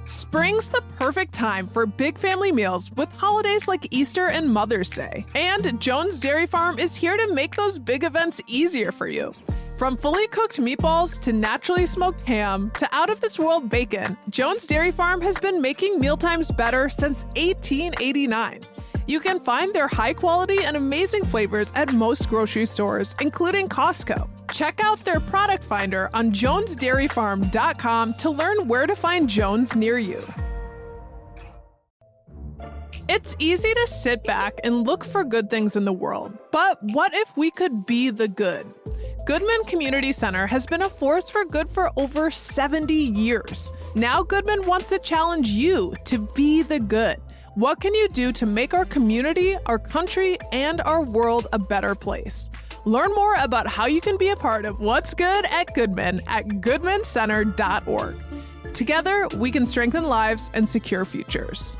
Spring's the perfect time for big family meals with holidays like Easter and Mother's Day. And Jones Dairy Farm is here to make those big events easier for you. From fully cooked meatballs to naturally smoked ham to out-of-this-world bacon, Jones Dairy Farm has been making mealtimes better since 1889. You can find their high-quality and amazing flavors at most grocery stores, including Costco. Check out their product finder on jonesdairyfarm.com to learn where to find Jones near you. It's easy to sit back and look for good things in the world, but what if we could be the good? Goodman Community Center has been a force for good for over 70 years. Now Goodman wants to challenge you to be the good. What can you do to make our community, our country, and our world a better place? Learn more about how you can be a part of what's good at Goodman at goodmancenter.org. Together, we can strengthen lives and secure futures.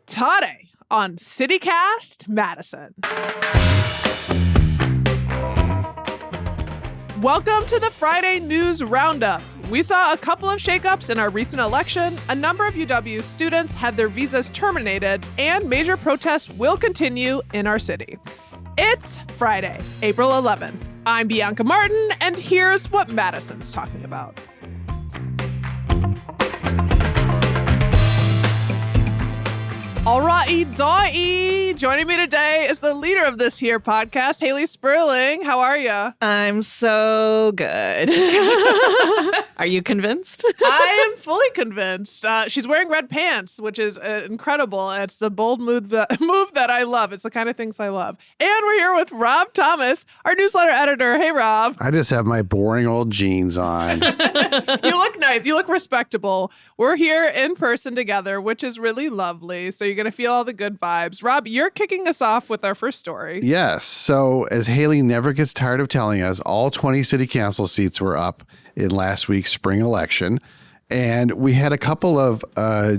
Today on CityCast Madison. Welcome to the Friday News Roundup. We saw a couple of shakeups in our recent election, a number of UW students had their visas terminated, and major protests will continue in our city. It's Friday, April 11th. I'm Bianca Martin, and here's what Madison's talking about. Alrighty, joining me today is the leader of this here podcast, Haley Sperling. How are you? I'm so good. Are you convinced? I am fully convinced. She's wearing red pants, which is incredible. It's the bold move that I love. It's the kind of things I love. And we're here with Rob Thomas, our newsletter editor. Hey, Rob. I just have my boring old jeans on. You look nice. You look respectable. We're here in person together, which is really lovely. So you're going to feel all the good vibes. Rob, you're kicking us off with our first story. Yes. So as Haley never gets tired of telling us, all 20 city council seats were up in last week's spring election. And we had a couple of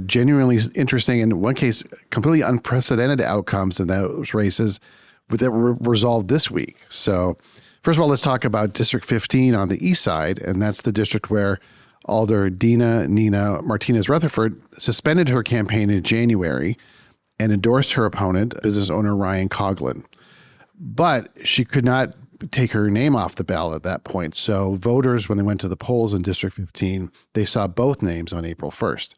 genuinely interesting, in one case, completely unprecedented outcomes in those races that were resolved this week. So first of all, let's talk about District 15 on the east side. And that's the district where Alder Nina Martinez Rutherford suspended her campaign in January and endorsed her opponent, business owner Ryan Coughlin. But she could not take her name off the ballot at that point. So voters, when they went to the polls in District 15, they saw both names on April 1st.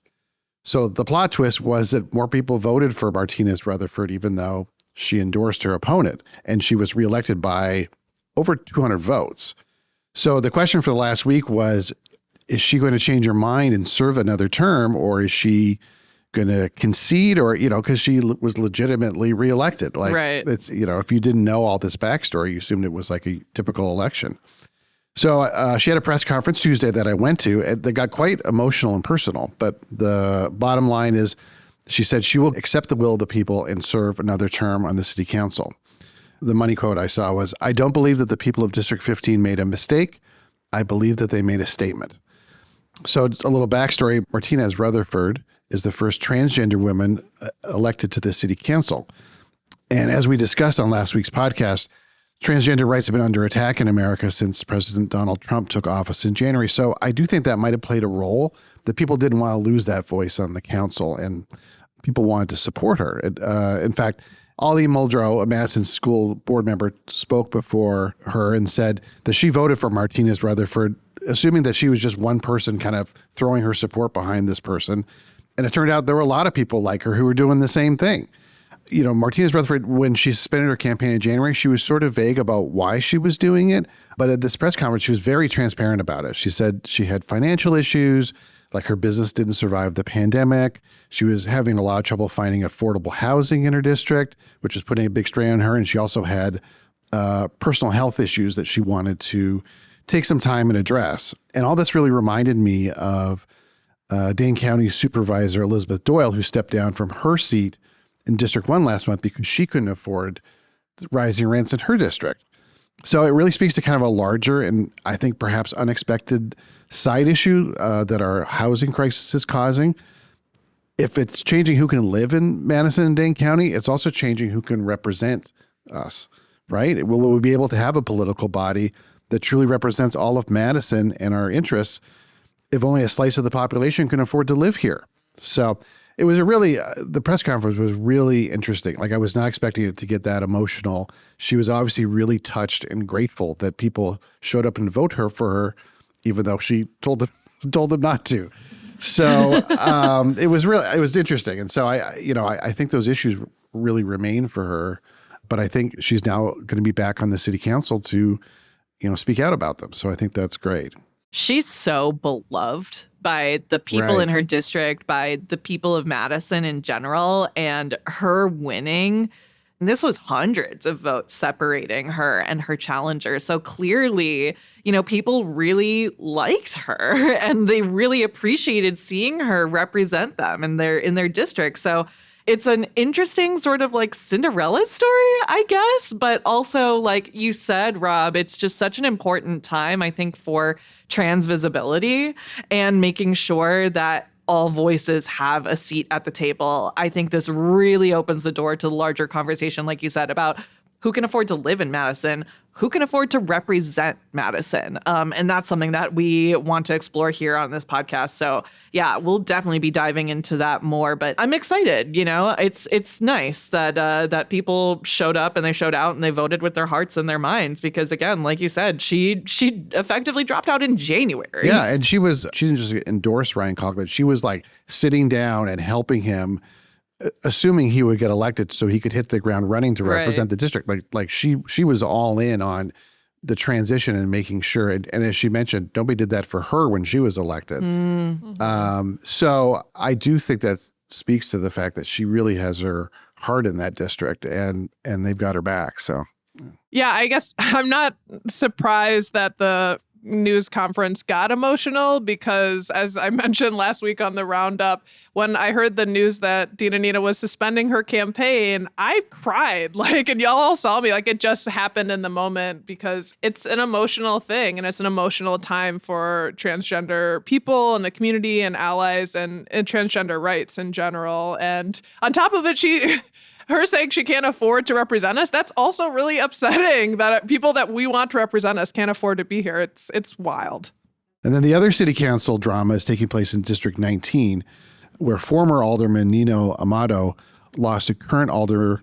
So the plot twist was that more people voted for Martinez Rutherford, even though she endorsed her opponent, and she was reelected by over 200 votes. So the question for the last week was, is she going to change her mind and serve another term, or is she going to concede, or, because she was legitimately reelected? Like, right. It's, if you didn't know all this backstory, you assumed it was like a typical election. So she had a press conference Tuesday that I went to, and that got quite emotional and personal. But the bottom line is, she said she will accept the will of the people and serve another term on the city council. The money quote I saw was, "I don't believe that the people of District 15 made a mistake. I believe that they made a statement." So a little backstory, Martinez Rutherford is the first transgender woman elected to the city council. And as we discussed on last week's podcast, transgender rights have been under attack in America since President Donald Trump took office in January. So I do think that might have played a role, that people didn't want to lose that voice on the council, and people wanted to support her. In fact, Ollie Muldrow, a Madison school board member, spoke before her and said that she voted for Martinez Rutherford, assuming that she was just one person kind of throwing her support behind this person. And it turned out there were a lot of people like her who were doing the same thing. Martinez Rutherford, when she suspended her campaign in January, she was sort of vague about why she was doing it. But at this press conference, she was very transparent about it. She said she had financial issues, like her business didn't survive the pandemic. She was having a lot of trouble finding affordable housing in her district, which was putting a big strain on her. And she also had personal health issues that she wanted to take some time and address. And all this really reminded me of Dane County Supervisor Elizabeth Doyle, who stepped down from her seat in District 1 last month because she couldn't afford rising rents in her district. So it really speaks to kind of a larger and I think perhaps unexpected side issue that our housing crisis is causing. If it's changing who can live in Madison and Dane County, it's also changing who can represent us, right? Will we be able to have a political body that truly represents all of Madison and our interests if only a slice of the population can afford to live here. So it was the press conference was really interesting. Like, I was not expecting it to get that emotional. She was obviously really touched and grateful that people showed up and vote for her, even though she told them not to. So it was interesting. And so I think those issues really remain for her, but I think she's now going to be back on the city council to, speak out about them. So I think that's great. She's so beloved by the people in her district, by the people of Madison in general, and her winning. And this was hundreds of votes separating her and her challenger. So clearly, people really liked her and they really appreciated seeing her represent them in their district. So it's an interesting sort of like Cinderella story, I guess. But also, like you said, Rob, it's just such an important time, I think, for trans visibility and making sure that all voices have a seat at the table. I think this really opens the door to the larger conversation, like you said, about who can afford to live in Madison, who can afford to represent Madison. And that's something that we want to explore here on this podcast. So yeah, we'll definitely be diving into that more, but I'm excited. It's nice that people showed up and they showed out and they voted with their hearts and their minds, because again, like you said, she effectively dropped out in January. Yeah. And she didn't just endorse Ryan Coughlin. She was like sitting down and helping him, assuming he would get elected so he could hit the ground running to represent the district. Like she was all in on the transition and making sure. And as she mentioned, nobody did that for her when she was elected. Mm-hmm. So I do think that speaks to the fact that she really has her heart in that district and they've got her back. So. Yeah, I guess I'm not surprised that the news conference got emotional, because as I mentioned last week on the roundup, when I heard the news that Dina Nina was suspending her campaign, I cried, and y'all all saw me, it just happened in the moment, because it's an emotional thing and it's an emotional time for transgender people and the community and allies and transgender rights in general. And on top of it, her saying she can't afford to represent us, that's also really upsetting, that people that we want to represent us can't afford to be here. It's wild. And then the other city council drama is taking place in District 19, where former Alderman Nino Amato lost to current Alder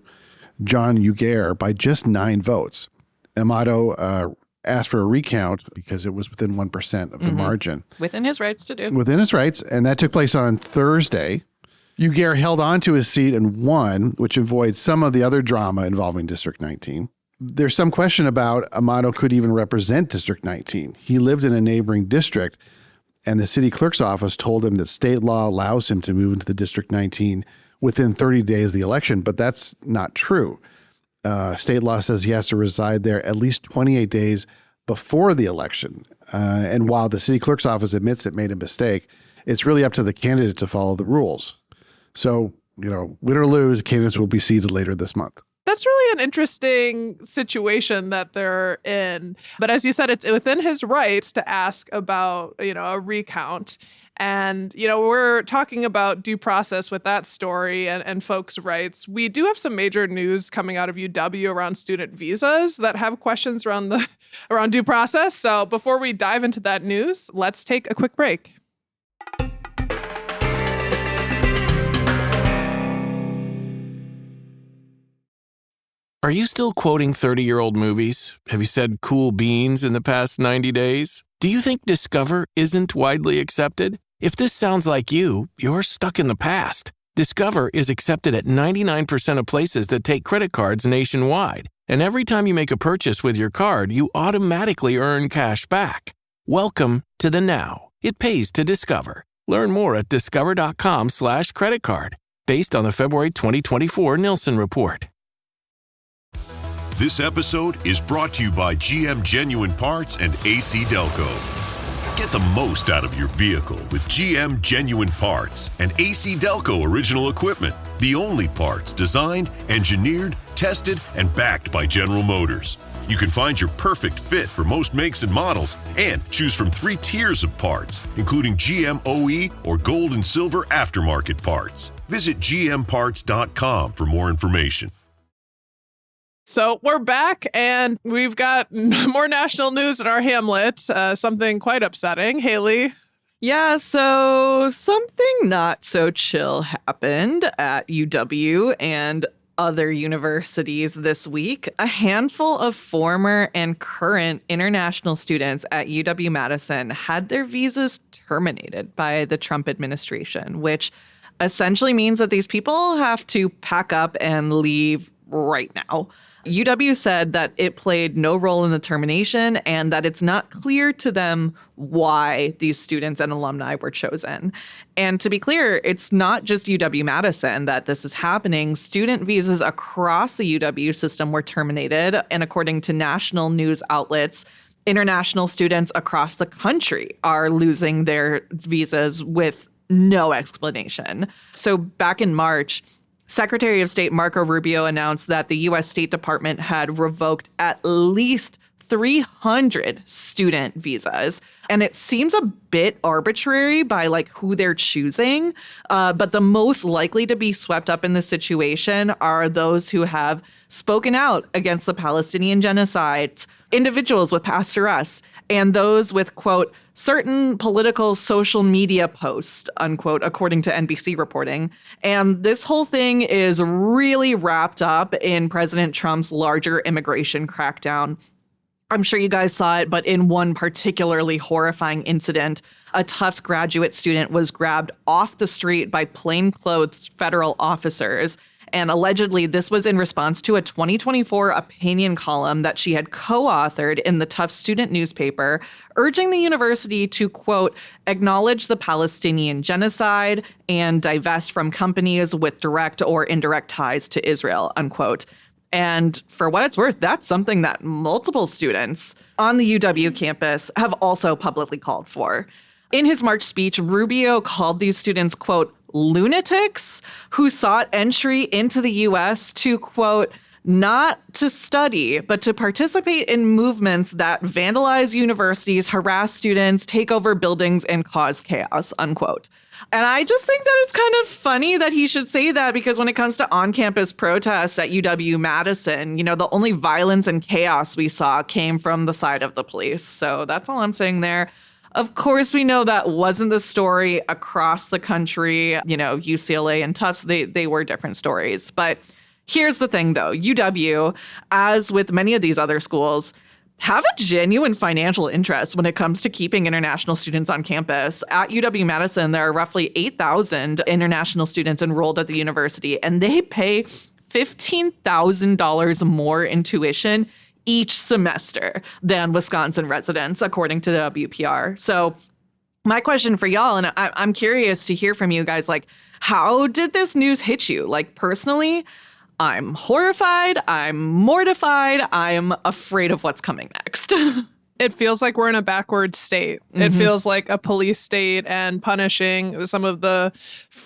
John Ugair by just 9 votes. Amato asked for a recount because it was within 1% of the margin. Within his rights to do. Within his rights. And that took place on Thursday. Ugair held on to his seat and won, which avoids some of the other drama involving District 19. There's some question about Amato could even represent District 19. He lived in a neighboring district, and the city clerk's office told him that state law allows him to move into the District 19 within 30 days of the election, but that's not true. State law says he has to reside there at least 28 days before the election. And while the city clerk's office admits it made a mistake, it's really up to the candidate to follow the rules. So, win or lose, candidates will be seated later this month. That's really an interesting situation that they're in. But as you said, it's within his rights to ask about, a recount. And, we're talking about due process with that story and folks' rights. We do have some major news coming out of UW around student visas that have questions around due process. So before we dive into that news, let's take a quick break. Are you still quoting 30-year-old movies? Have you said cool beans in the past 90 days? Do you think Discover isn't widely accepted? If this sounds like you're stuck in the past. Discover is accepted at 99% of places that take credit cards nationwide. And every time you make a purchase with your card, you automatically earn cash back. Welcome to the now. It pays to Discover. Learn more at discover.com/credit card, based on the February 2024 Nielsen report. This episode is brought to you by GM Genuine Parts and AC Delco. Get the most out of your vehicle with GM Genuine Parts and AC Delco original equipment. The only parts designed, engineered, tested, and backed by General Motors. You can find your perfect fit for most makes and models and choose from 3 tiers of parts, including GM OE or gold and silver aftermarket parts. Visit gmparts.com for more information. So we're back, and we've got more national news in our Hamlet, something quite upsetting. Haley? Yeah, so something not so chill happened at UW and other universities this week. A handful of former and current international students at UW-Madison had their visas terminated by the Trump administration, which essentially means that these people have to pack up and leave right now. UW said that it played no role in the termination and that it's not clear to them why these students and alumni were chosen. And to be clear, it's not just UW-Madison that this is happening. Student visas across the UW system were terminated. And according to national news outlets, international students across the country are losing their visas with no explanation. So back in March, Secretary of State Marco Rubio announced that the U.S. State Department had revoked at least 300 student visas. And it seems a bit arbitrary by who they're choosing. But the most likely to be swept up in this situation are those who have spoken out against the Palestinian genocides, individuals with past arrests, and those with, quote, certain political social media posts, unquote, according to NBC reporting. And this whole thing is really wrapped up in President Trump's larger immigration crackdown. I'm sure you guys saw it, but in one particularly horrifying incident, a Tufts graduate student was grabbed off the street by plainclothes federal officers. And allegedly, this was in response to a 2024 opinion column that she had co-authored in the Tufts student newspaper, urging the university to, quote, acknowledge the Palestinian genocide and divest from companies with direct or indirect ties to Israel, unquote. And for what it's worth, that's something that multiple students on the UW campus have also publicly called for. In his March speech, Rubio called these students, quote, lunatics who sought entry into the U.S. to, quote, not to study, but to participate in movements that vandalize universities, harass students, take over buildings, and cause chaos, unquote. And I just think that it's kind of funny that he should say that, because when it comes to on-campus protests at UW-Madison, the only violence and chaos we saw came from the side of the police. So that's all I'm saying there. Of course, we know that wasn't the story across the country. UCLA and Tufts, they were different stories. But here's the thing, though. UW, as with many of these other schools, have a genuine financial interest when it comes to keeping international students on campus. At UW-Madison, there are roughly 8,000 international students enrolled at the university, and they pay $15,000 more in tuition each semester than Wisconsin residents, according to the WPR. So my question for y'all, and I'm curious to hear from you guys, how did this news hit you? Personally, I'm horrified, I'm mortified, I'm afraid of what's coming next. It feels like we're in a backward state. Mm-hmm. It feels like a police state and punishing some of the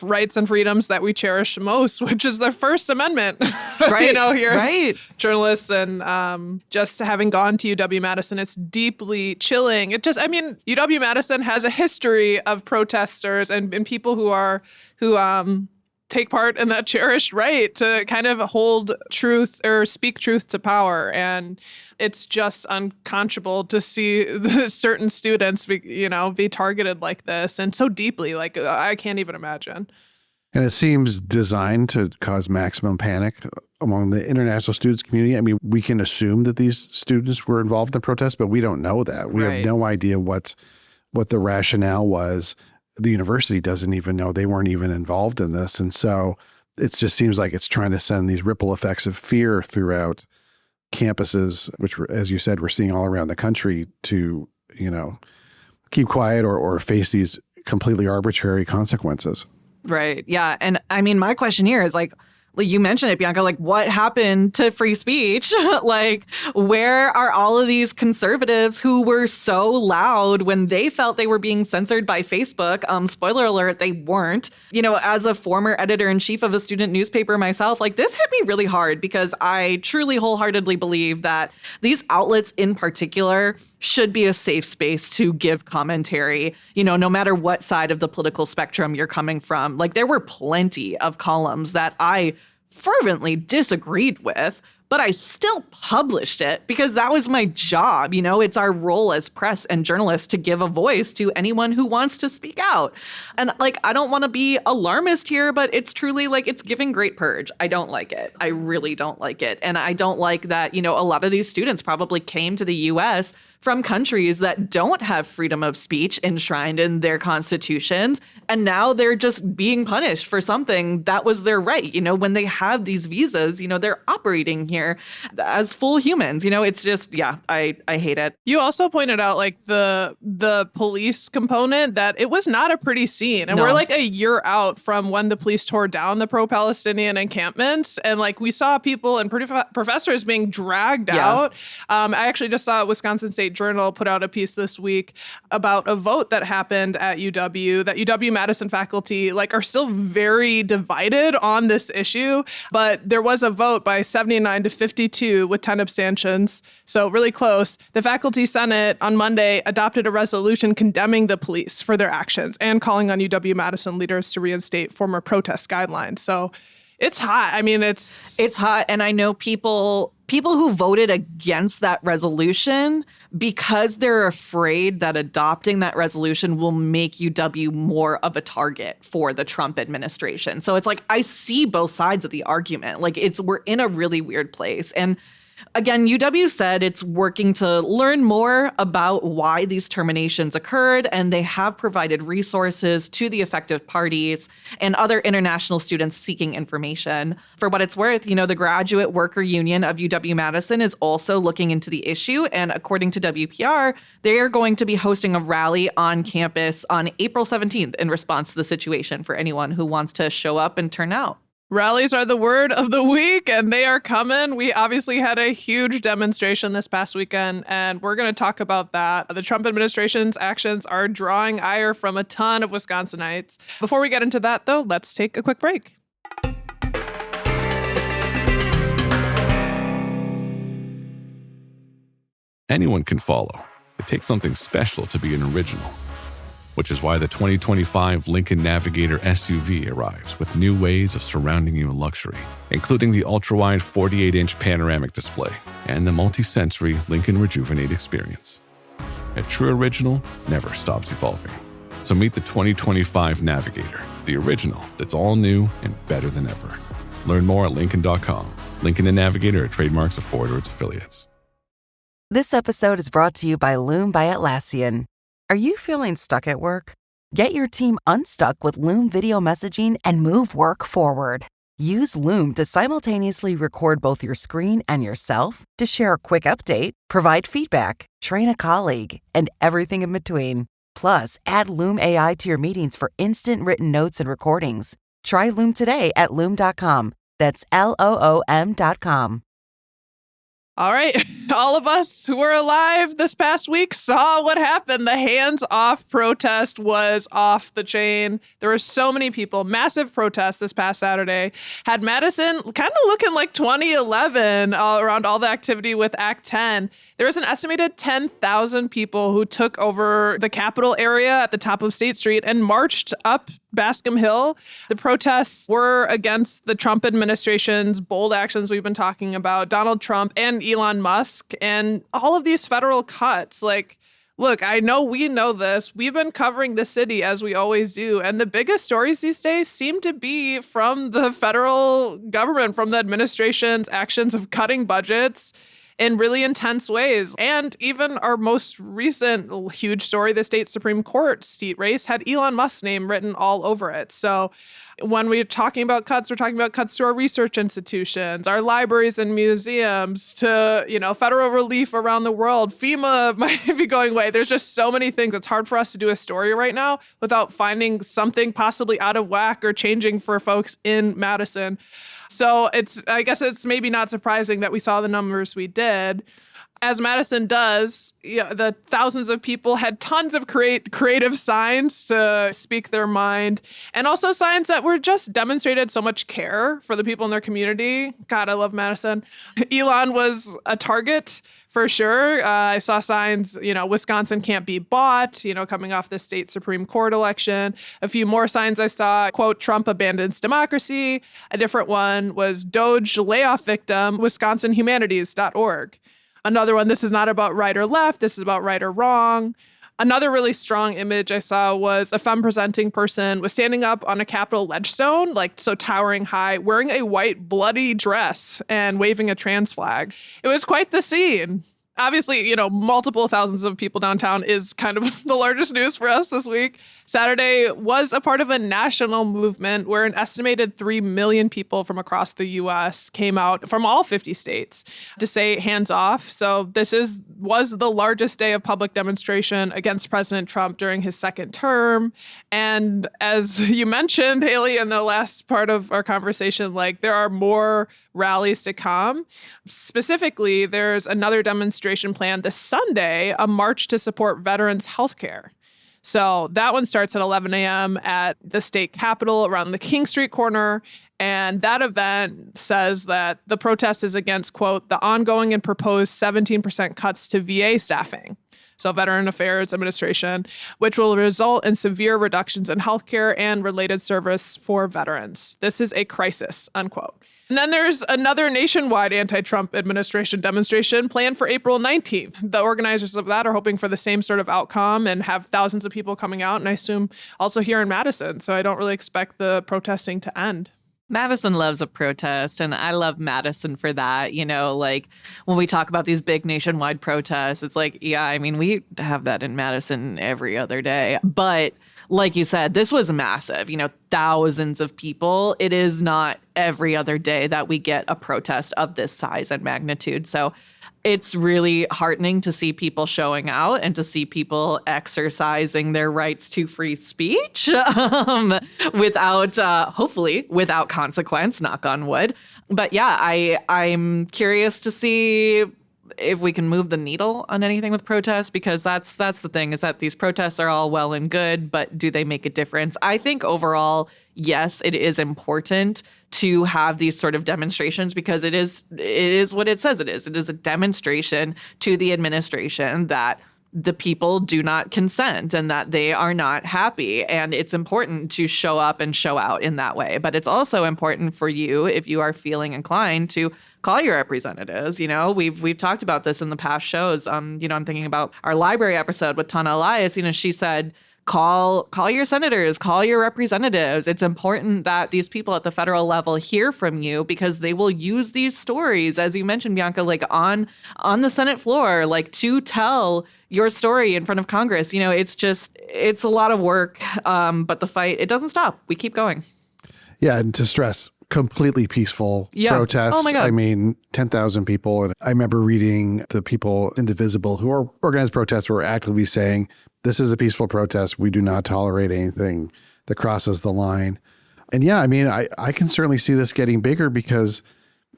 rights and freedoms that we cherish most, which is the First Amendment. Right. Here's journalists, and just having gone to UW-Madison, it's deeply chilling. UW-Madison has a history of protesters and people who take part in that cherished right to kind of hold truth or speak truth to power. And it's just unconscionable to see certain students be targeted like this and so deeply. I can't even imagine. And it seems designed to cause maximum panic among the international students community. I mean, we can assume that these students were involved in the protest, but we don't know that. We have no idea what the rationale was. The university doesn't even know. They weren't even involved in this. And so it just seems like it's trying to send these ripple effects of fear throughout campuses, which, as you said, we're seeing all around the country, to, keep quiet or face these completely arbitrary consequences. Right. Yeah. And I mean, my question here is you mentioned it, Bianca, what happened to free speech? Where are all of these conservatives who were so loud when they felt they were being censored by Facebook? Spoiler alert, they weren't. As a former editor-in-chief of a student newspaper myself, this hit me really hard, because I truly wholeheartedly believe that these outlets in particular should be a safe space to give commentary, no matter what side of the political spectrum you're coming from. There were plenty of columns that I fervently disagreed with, but but I still published it because that was my job. You know, it's our role as press and journalists to give a voice to anyone who wants to speak out. And like, I don't want to be alarmist here, but it's truly like, it's giving great purge. I don't like it. I really don't like it. And I don't like that, you know, a lot of these students probably came to the US from countries that don't have freedom of speech enshrined in their constitutions. And now they're just being punished for something that was their right. You know, when they have these visas, you know, they're operating here as full humans. You know, it's just, yeah, I hate it. You also pointed out like the police component, that it was not a pretty scene. And we're like a year out from when the police tore down the pro-Palestinian encampments. And like we saw people and professors being dragged out. I actually just saw Wisconsin State Journal put out a piece this week about a vote that happened at UW, that UW-Madison faculty like are still very divided on this issue. But there was a vote by 79-52 with 10 abstentions. So really close. The faculty senate on Monday adopted a resolution condemning the police for their actions and calling on UW-Madison leaders to reinstate former protest guidelines. So it's hot. I mean, it's hot. And I know people who voted against that resolution because they're afraid that adopting that resolution will make UW more of a target for the Trump administration. So it's like, I see both sides of the argument. Like we're in a really weird place. And again, UW said it's working to learn more about why these terminations occurred, and they have provided resources to the affected parties and other international students seeking information. For what it's worth, you know, the Graduate Worker Union of UW-Madison is also looking into the issue, and according to WPR, they are going to be hosting a rally on campus on April 17th in response to the situation for anyone who wants to show up and turn out. Rallies are the word of the week, and they are coming. We obviously had a huge demonstration this past weekend, and we're going to talk about that. The Trump administration's actions are drawing ire from a ton of Wisconsinites. Before we get into that, though, let's take a quick break. Anyone can follow. It takes something special to be an original, which is why the 2025 Lincoln Navigator SUV arrives with new ways of surrounding you in luxury, including the ultra-wide 48-inch panoramic display and the multi-sensory Lincoln Rejuvenate experience. A true original never stops evolving. So meet the 2025 Navigator, the original that's all new and better than ever. Learn more at Lincoln.com. Lincoln and Navigator are trademarks of Ford or its affiliates. This episode is brought to you by Loom by Atlassian. Are you feeling stuck at work? Get your team unstuck with Loom video messaging and move work forward. Use Loom to simultaneously record both your screen and yourself to share a quick update, provide feedback, train a colleague, and everything in between. Plus, add Loom AI to your meetings for instant written notes and recordings. Try Loom today at Loom.com. That's LOOM.com. All right. All of us who were alive this past week saw what happened. The hands-off protest was off the chain. There were so many people. Massive protest this past Saturday. Had Madison kind of looking like 2011 around all the activity with Act 10. There was an estimated 10,000 people who took over the Capitol area at the top of State Street and marched up Bascom Hill. The protests were against the Trump administration's bold actions we've been talking about, Donald Trump and Elon Musk, and all of these federal cuts. Like, look, I know we know this. We've been covering the city as we always do. And the biggest stories these days seem to be from the federal government, from the administration's actions of cutting budgets in really intense ways. And even our most recent huge story, the state Supreme Court seat race, had Elon Musk's name written all over it. So when we're talking about cuts, we're talking about cuts to our research institutions, our libraries and museums, to, you know, federal relief around the world. FEMA might be going away. There's just so many things. It's hard for us to do a story right now without finding something possibly out of whack or changing for folks in Madison. So I guess it's maybe not surprising that we saw the numbers we did. As Madison does, the thousands of people had tons of creative signs to speak their mind, and also signs that were just demonstrated so much care for the people in their community. God, I love Madison. Elon was a target for sure. I saw signs, Wisconsin can't be bought, coming off the state Supreme Court election. A few more signs I saw, quote, Trump abandons democracy. A different one was Doge layoff victim, wisconsinhumanities.org. Another one, this is not about right or left, this is about right or wrong. Another really strong image I saw was a femme-presenting person was standing up on a Capitol ledgestone, so towering high, wearing a white bloody dress and waving a trans flag. It was quite the scene. Obviously, multiple thousands of people downtown is kind of the largest news for us this week. Saturday was a part of a national movement where an estimated 3 million people from across the U.S. came out from all 50 states to say hands off. So this was the largest day of public demonstration against President Trump during his second term. And as you mentioned, Haley, in the last part of our conversation, there are more rallies to come. Specifically, there's another demonstration plan this Sunday, a march to support veterans' health care. So that one starts at 11 a.m. at the state capitol around the King Street corner. And that event says that the protest is against, quote, the ongoing and proposed 17% cuts to VA staffing. So Veteran Affairs Administration, which will result in severe reductions in healthcare and related service for veterans. This is a crisis, unquote. And then there's another nationwide anti-Trump administration demonstration planned for April 19th. The organizers of that are hoping for the same sort of outcome and have thousands of people coming out, and I assume also here in Madison. So I don't really expect the protesting to end. Madison loves a protest, and I love Madison for that. When we talk about these big nationwide protests, it's we have that in Madison every other day. But like you said, this was massive, thousands of people. It is not every other day that we get a protest of this size and magnitude. So it's really heartening to see people showing out and to see people exercising their rights to free speech hopefully without consequence, knock on wood. But yeah, I'm curious to see if we can move the needle on anything with protests, because that's the thing, is that these protests are all well and good, but do they make a difference? I think overall, yes, it is important to have these sort of demonstrations, because it is what it says it is. It is a demonstration to the administration that the people do not consent and that they are not happy. And it's important to show up and show out in that way. But it's also important for you, if you are feeling inclined, to call your representatives. We've talked about this in the past shows. I'm thinking about our library episode with Tana Elias. She said, call your senators, call your representatives. It's important that these people at the federal level hear from you, because they will use these stories, as you mentioned, Bianca, on the Senate floor, to tell your story in front of Congress. It's a lot of work, but the fight, it doesn't stop. We keep going. Yeah, and to stress, completely peaceful protests. Oh my God. 10,000 people. And I remember reading the people in Divisible who are organized protests were actively saying, this is a peaceful protest. We do not tolerate anything that crosses the line. And yeah, I can certainly see this getting bigger, because,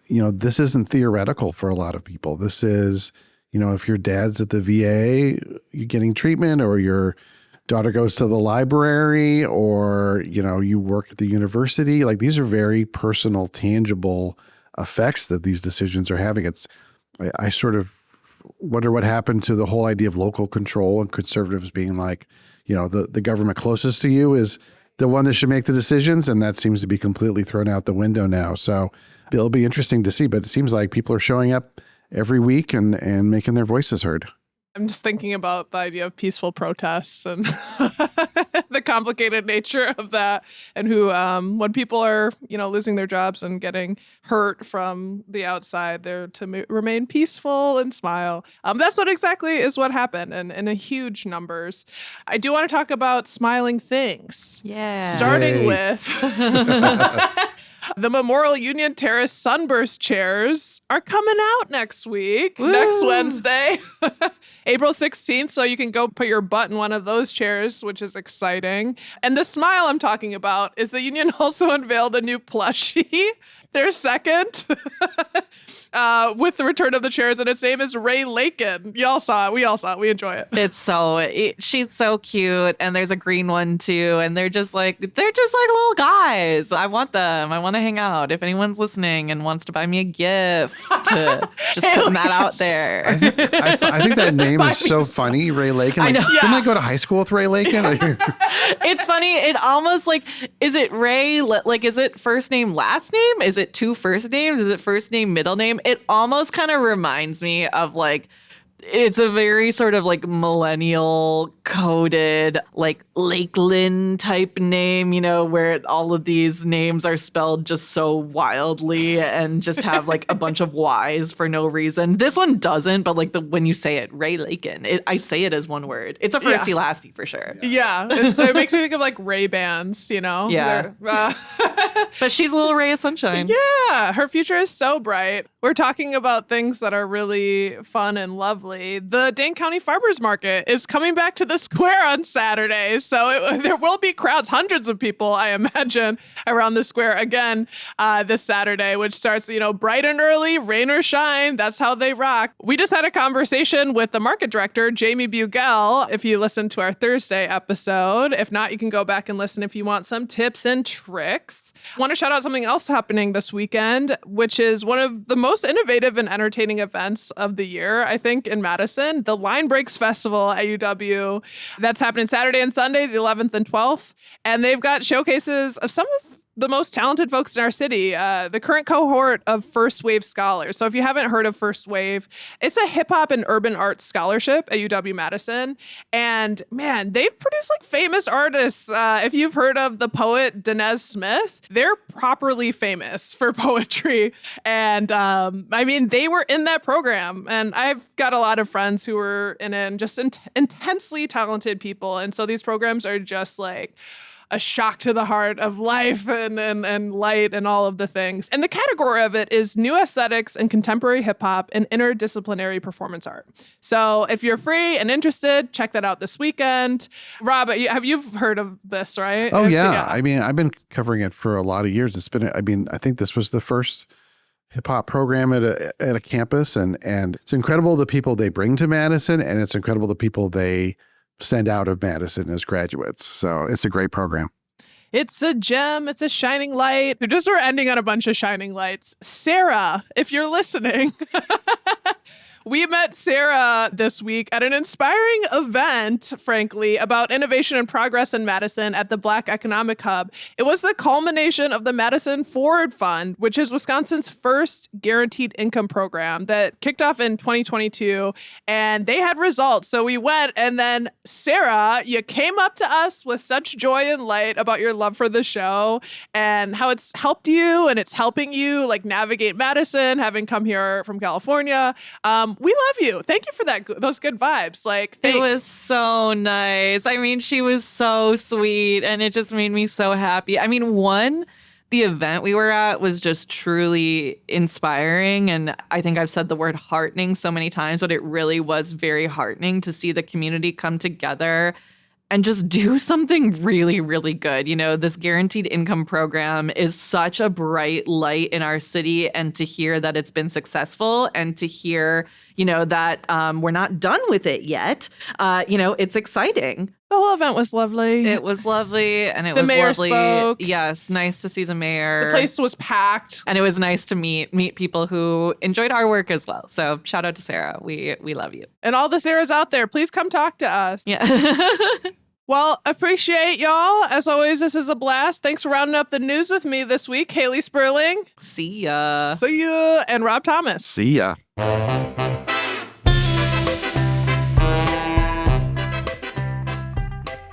this isn't theoretical for a lot of people. This is, if your dad's at the VA, you're getting treatment, or your daughter goes to the library, or, you work at the university. These are very personal, tangible effects that these decisions are having. I sort of wonder what happened to the whole idea of local control, and conservatives being the government closest to you is the one that should make the decisions. And that seems to be completely thrown out the window now. So it'll be interesting to see, but it seems like people are showing up every week and making their voices heard. I'm just thinking about the idea of peaceful protests and the complicated nature of that, and who, when people are, losing their jobs and getting hurt from the outside, they're to remain peaceful and smile. That's what exactly is what happened, and in huge numbers. I do want to talk about smiling things. Yeah. Starting with the Memorial Union Terrace Sunburst chairs are coming out next week, next Wednesday, April 16th. So you can go put your butt in one of those chairs, which is exciting. And the smile I'm talking about is the union also unveiled a new plushie Their second with the return of the chairs, and its name is Ray Lakin. Y'all saw it. We all saw it. We enjoy it. She's so cute, and there's a green one too, and they're just like little guys. I want them. I want to hang out. If anyone's listening and wants to buy me a gift, just putting that out there. I think that name is so funny, Ray Lakin. Like, I know. Didn't I go to high school with Ray Lakin? It's funny. It almost like, is it Ray? Like, is it first name, last name? Is it two first names? Is it first name, middle name? It almost kind of reminds me of like, it's a very sort of like millennial coded, like Lakeland type name, you know, where all of these names are spelled just so wildly and just have like a bunch of Y's for no reason. This one doesn't, but like when you say it, Ray Lakin, I say it as one word. It's a firsty lasty for sure. Yeah. It makes me think of like Ray-Bans, you know? Yeah. But she's a little ray of sunshine. Yeah. Her future is so bright. We're talking about things that are really fun and lovely. The Dane County Farmers Market is coming back to the square on Saturday. So there will be crowds, hundreds of people, I imagine, around the square again this Saturday, which starts, bright and early, rain or shine. That's how they rock. We just had a conversation with the market director, Jamie Bugel, if you listened to our Thursday episode. If not, you can go back and listen if you want some tips and tricks. I want to shout out something else happening this weekend, which is one of the most innovative and entertaining events of the year, I think, in Madison, the Line Breaks Festival at UW. That's happening Saturday and Sunday, the 11th and 12th. And they've got showcases of some of the most talented folks in our city, the current cohort of First Wave Scholars. So if you haven't heard of First Wave, it's a hip hop and urban arts scholarship at UW-Madison. And man, they've produced like famous artists. If you've heard of the poet Danez Smith, they're properly famous for poetry. And they were in that program. And I've got a lot of friends who were in it and just intensely talented people. And so these programs are just like a shock to the heart of life and light and all of the things. And the category of it is new aesthetics and contemporary hip hop and interdisciplinary performance art. So if you're free and interested, check that out this weekend. Rob, you've heard of this, right? Oh, yeah. I mean, I've been covering it for a lot of years. I think this was the first hip hop program at a campus, and it's incredible the people they bring to Madison, and it's incredible the people they send out of Madison as graduates. So it's a great program. It's a gem. It's a shining light. We're ending on a bunch of shining lights. Sarah, if you're listening, we met Sarah this week at an inspiring event, frankly, about innovation and progress in Madison at the Black Economic Hub. It was the culmination of the Madison Forward Fund, which is Wisconsin's first guaranteed income program that kicked off in 2022, and they had results. So we went, and then Sarah, you came up to us with such joy and light about your love for the show and how it's helped you and it's helping you like navigate Madison, having come here from California. We love you. Thank you for those good vibes. Like, thanks. It was so nice. I mean, she was so sweet, and it just made me so happy. I mean, the event we were at was just truly inspiring, and I think I've said the word heartening so many times, but it really was very heartening to see the community come together and just do something really, really good. This guaranteed income program is such a bright light in our city, and to hear that it's been successful and to hear, that we're not done with it yet, it's exciting. The whole event was lovely. It was lovely, and the mayor lovely. Spoke. Yes, nice to see the mayor. The place was packed. And it was nice to meet people who enjoyed our work as well. So shout out to Sarah. We love you. And all the Sarahs out there, please come talk to us. Yeah. Well, appreciate y'all. As always, this is a blast. Thanks for rounding up the news with me this week. Haley Sperling. See ya. See ya. And Rob Thomas. See ya.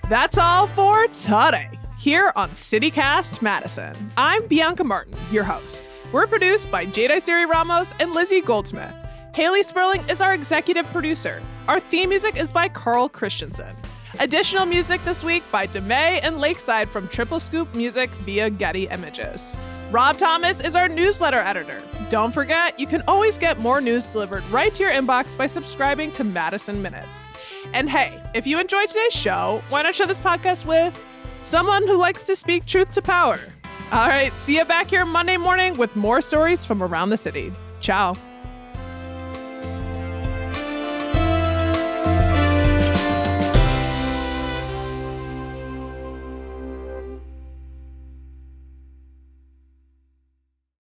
That's all for today here on CityCast Madison. I'm Bianca Martin, your host. We're produced by Jade Isiri Ramos and Lizzie Goldsmith. Haley Sperling is our executive producer. Our theme music is by Carl Christensen. Additional music this week by DeMay and Lakeside from Triple Scoop Music via Getty Images. Rob Thomas is our newsletter editor. Don't forget, you can always get more news delivered right to your inbox by subscribing to Madison Minutes. And hey, if you enjoyed today's show, why not share this podcast with someone who likes to speak truth to power? All right, see you back here Monday morning with more stories from around the city. Ciao.